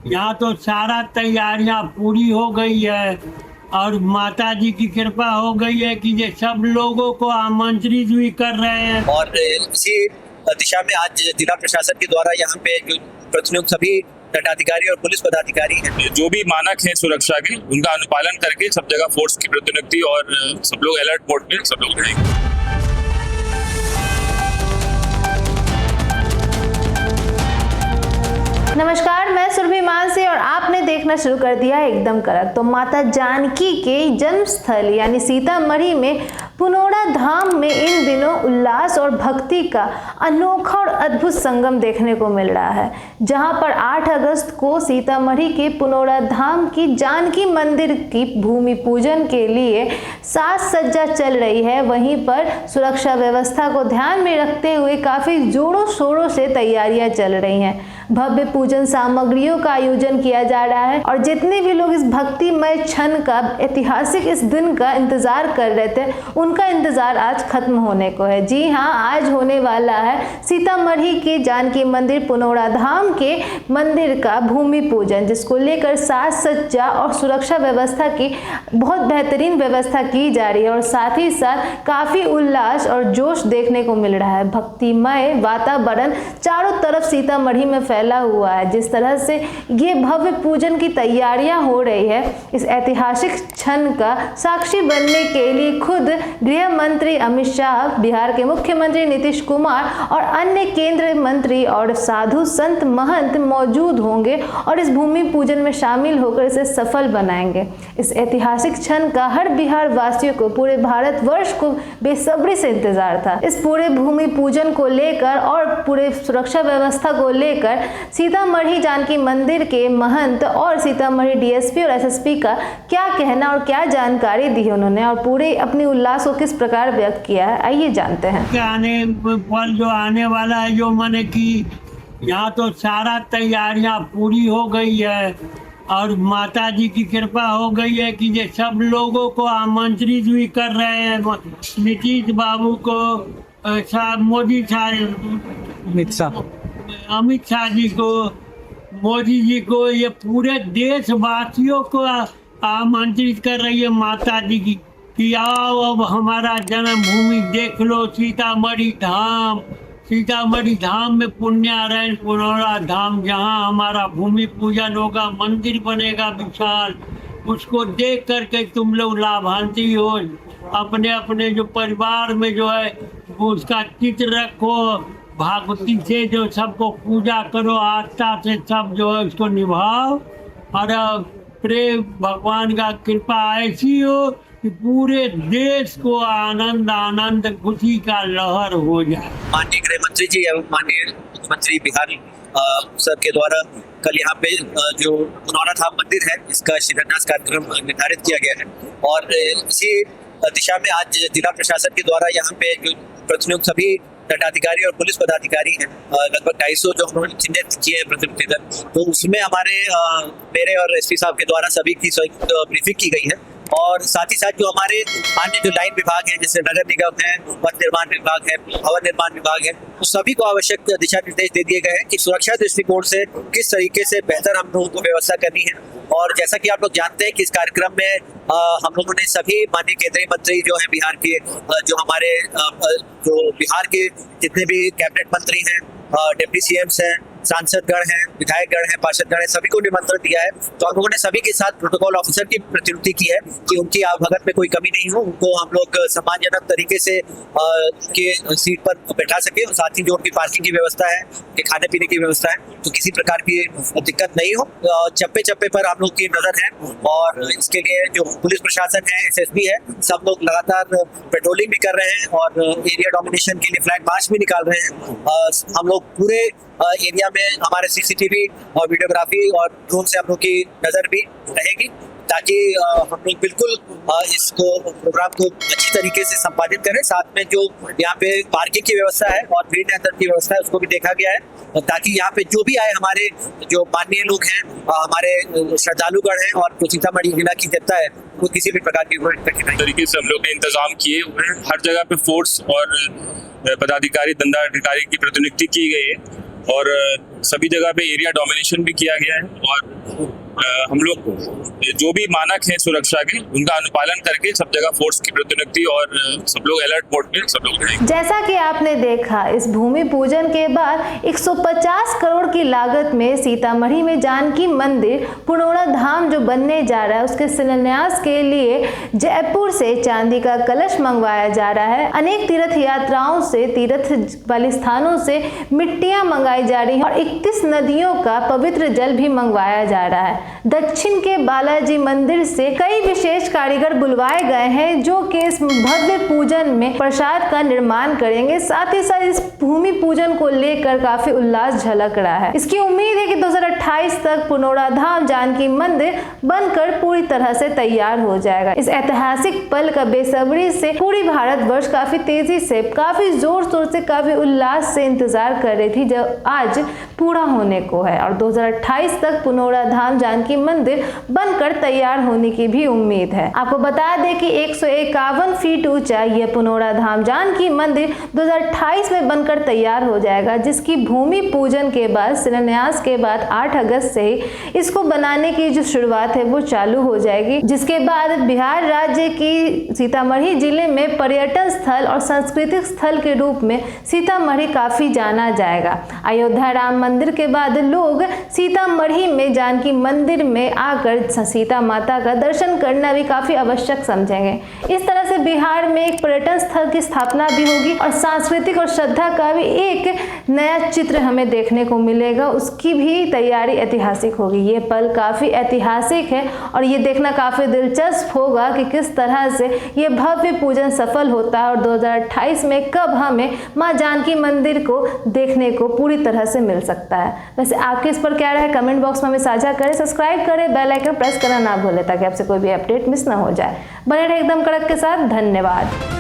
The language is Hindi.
यहाँ तो सारा तैयारियां पूरी हो गई है और माता जी की कृपा हो गई है कि ये सब लोगों को आमंत्रित भी कर रहे हैं। और इसी दिशा में आज जिला प्रशासन के द्वारा यहाँ पे जो प्रतिनियुक्त सभी दंडाधिकारी और पुलिस पदाधिकारी हैं, जो भी मानक है सुरक्षा के, उनका अनुपालन करके सब जगह फोर्स की प्रतिनियुक्ति और सब लोग अलर्ट मोड में सब लोग रहेंगे। नमस्कार, मैं सुरभि मानसी और आपने देखना शुरू कर दिया एकदम कड़क। तो माता जानकी के जन्मस्थल यानी सीतामढ़ी में पुनौरा धाम में इन दिनों उल्लास और भक्ति का अनोखा और अद्भुत संगम देखने को मिल रहा है, जहां पर 8 अगस्त को सीतामढ़ी के पुनौरा धाम की जानकी मंदिर की भूमि पूजन के लिए साज सज्जा चल रही है। वहीं पर सुरक्षा व्यवस्था को ध्यान में रखते हुए काफी जोरों शोरों से तैयारियां चल रही हैं। भव्य पूजन सामग्रियों का आयोजन किया जा रहा है और जितने भी लोग इस भक्तिमय क्षण का, ऐतिहासिक इस दिन का इंतजार कर रहे थे, उनका इंतजार आज खत्म होने को है। जी हाँ, आज होने वाला है सीतामढ़ी के जानकी मंदिर पुनौरा धाम के मंदिर का भूमि पूजन, जिसको लेकर साज सज्जा और सुरक्षा व्यवस्था की बहुत बेहतरीन व्यवस्था की जा रही है और साथ ही साथ काफी उल्लास और जोश देखने को मिल रहा है। भक्तिमय वातावरण चारों तरफ सीतामढ़ी में फैला हुआ है। जिस तरह से ये भव्य पूजन की तैयारियां हो रही है, इस ऐतिहासिक क्षण का साक्षी बनने के लिए खुद गृह मंत्री अमित शाह, बिहार के मुख्यमंत्री नीतीश कुमार और अन्य केंद्रीय मंत्री और साधु संत महंत मौजूद होंगे और इस भूमि पूजन में शामिल होकर इसे सफल बनाएंगे। इस ऐतिहासिक क्षण का हर बिहार वासियों को, पूरे भारतवर्ष को बेसब्री से इंतजार था। इस पूरे भूमि पूजन को लेकर और पूरे सुरक्षा व्यवस्था को लेकर सीतामढ़ी जानकी मंदिर के महंत और सीतामढ़ी डीएसपी और एसएसपी का क्या कहना और क्या जानकारी दी है उन्होंने, और पूरे अपनी उल्लास को किस प्रकार व्यक्त किया है, आइए जानते हैं। पल जो आने वाला है, जो मैंने की, यहाँ तो सारा तैयारियां पूरी हो गई है और माता जी की कृपा हो गई है कि ये सब लोगों को आमंत्रित भी कर रहे हैं। नीतीश बाबू को, मोदी साहब, अमित शाह जी को, मोदी जी को, ये पूरे देशवासियों को आमंत्रित कर रही है माता जी की कि आओ अब हमारा जन्मभूमि देख लो, सीतामढ़ी धाम। सीतामढ़ी धाम में पुण्यारायण पुनौरा धाम, जहाँ हमारा भूमि पूजन होगा, मंदिर बनेगा विशाल। उसको देख करके तुम लोग लाभान्वित हो, अपने अपने जो परिवार में जो है उसका चित्र रखो, भागवती से जो सबको पूजा करो, आस्था से सब जो है उसको निभाओ और प्रेम भगवान का कृपा ऐसी हो कि पूरे देश को आनंद आनंद खुशी का लहर हो जाए। माननीय गृह मंत्री जी एवं माननीय मुख्यमंत्री बिहार सर के द्वारा कल यहाँ पे जो पुनौरा धाम मंदिर है, इसका शिलान्यास कार्यक्रम निर्धारित किया गया है और इसी दिशा में आज जिला प्रशासन के द्वारा यहाँ पे जो प्रतिनियुक्त सभी दंडाधिकारी और पुलिस पदाधिकारी हैं, लगभग 250 जो उन्होंने चिन्हित किए हैं प्रतिनियुक्त दल, तो उसमें हमारे मेरे और एसपी साहब के द्वारा सभी की ब्रीफिंग की गई है और साथ ही साथ जो हमारे अन्य जो लाइन विभाग है, जैसे नगर निगम है, वन निर्माण विभाग है, भवन निर्माण विभाग है, तो सभी को आवश्यक दिशा निर्देश दे दिए गए हैं कि सुरक्षा दृष्टिकोण से किस तरीके से बेहतर हम लोगों को व्यवस्था करनी है। और जैसा कि आप लोग जानते हैं कि इस कार्यक्रम में हम लोगों ने सभी माननीय केंद्रीय मंत्री जो है बिहार के, जो हमारे जो बिहार के जितने भी कैबिनेट मंत्री हैं, डिप्टी सीएम्स हैं, सांसदगण हैं, विधायकगण हैं, पार्षदगण हैं, सभी को निमंत्रण दिया है। तो हम लोगों ने सभी के साथ प्रोटोकॉल ऑफिसर की प्रतिनियुक्ति की है कि उनकी आवभगत में कोई कमी नहीं हो, उनको हम लोग सम्मानजनक तरीके से उनके सीट पर बैठा सके और साथ ही जो उनकी पार्किंग की व्यवस्था है, उनके खाने पीने की व्यवस्था है, तो किसी प्रकार की दिक्कत नहीं हो। चप्पे चप्पे पर हम लोग की नजर है और इसके लिए जो पुलिस प्रशासन है, एसएसबी है, सब लोग लगातार पेट्रोलिंग भी कर रहे हैं और एरिया डोमिनेशन के लिए फ्लैग मार्च भी निकाल रहे हैं। हम लोग पूरे एरिया में हमारे सीसीटीवी और वीडियोग्राफी और ड्रोन से हम लोग की नजर भी रहेगी ताकि हम लोग बिल्कुल इसको प्रोग्राम को अच्छी तरीके से संपादित करें। साथ में जो यहाँ पे पार्किंग की व्यवस्था है और भीड़ नियंत्रण की व्यवस्था है, उसको भी देखा गया है ताकि यहाँ पे जो भी आए, हमारे जो माननीय लोग हैं, हमारे श्रद्धालुगण हैं और जो सीतामढ़ी जिला की जनता है, वो किसी भी प्रकार की कठिनाई तरीके से हम लोग ने इंतजाम किए हुए हैं। हर जगह पे फोर्स और पदाधिकारी, दंडाधिकारी की प्रतिनियुक्ति की गई है और सभी जगह पे एरिया डोमिनेशन भी किया गया है और हम लोग जो भी मानक हैं सुरक्षा के उनका अनुपालन करके सब जगह फोर्स की प्रतिनियुक्ति और सब लोग अलर्ट मोड में सब लोग रहेंगे। जैसा कि आपने देखा, इस भूमि पूजन के बाद 150 करोड़ की लागत में सीतामढ़ी में जानकी मंदिर पुनौरा धाम जो बनने जा रहा है उसके शिलान्यास के लिए जयपुर से चांदी का कलश मंगवाया जा रहा है। अनेक तीर्थ यात्राओं से, तीर्थ वाले स्थानों से मिट्टियां मंगाई जा रही हैं और 31 नदियों का पवित्र जल भी मंगवाया जा रहा है। दक्षिण के बालाजी मंदिर से कई विशेष कारीगर बुलवाए गए हैं जो कि इस भव्य पूजन में प्रसाद का निर्माण करेंगे। साथ ही साथ इस भूमि पूजन को लेकर काफी उल्लास झलक रहा है। इसकी उम्मीद है कि 2028 तक पुनौरा धाम जानकी मंदिर बनकर पूरी तरह से तैयार हो जाएगा। इस ऐतिहासिक पल का बेसब्री से पूरी भारतवर्ष काफी तेजी से, काफी जोर शोर से, काफी उल्लास से इंतजार कर रही थी जो आज पूरा होने को है और 2028 तक पुनौरा धाम जानकी मंदिर बनकर तैयार होने की भी उम्मीद है। आपको बता दें कि 151 फीट ऊंचा यह पुनौरा धाम जानकी मंदिर 2028 में बनकर तैयार हो जाएगा, जिसकी भूमि पूजन के बाद, शिलान्यास के बाद 8 अगस्त से ही इसको बनाने की जो शुरुआत है वो चालू हो जाएगी, जिसके बाद बिहार राज्य की सीतामढ़ी जिले में पर्यटन स्थल और सांस्कृतिक स्थल के रूप में सीतामढ़ी काफी जाना जाएगा। अयोध्या राम मंदिर के बाद लोग सीतामढ़ी में जानकी मंदिर में आकर सीता माता का दर्शन करना भी काफी आवश्यक समझेंगे। इस तरह से बिहार में एक पर्यटन स्थल की स्थापना भी होगी और सांस्कृतिक और श्रद्धा का भी एक नया चित्र हमें देखने को मिलेगा। उसकी भी तैयारी ऐतिहासिक होगी। ये पल काफी ऐतिहासिक है और ये देखना काफी दिलचस्प होगा कि किस तरह से ये भव्य पूजन सफल होता है और 2028 में कब हमें मां जानकी मंदिर को देखने को पूरी तरह से मिल सकता है। वैसे आपके इस पर क्या राय है, कमेंट बॉक्स में हमें साझा करें, सब्सक्राइब करें, बेल आइकन प्रेस करना ना भूलें ताकि आपसे कोई भी अपडेट मिस ना हो जाए। बने रहे एकदम कड़क के साथ। धन्यवाद।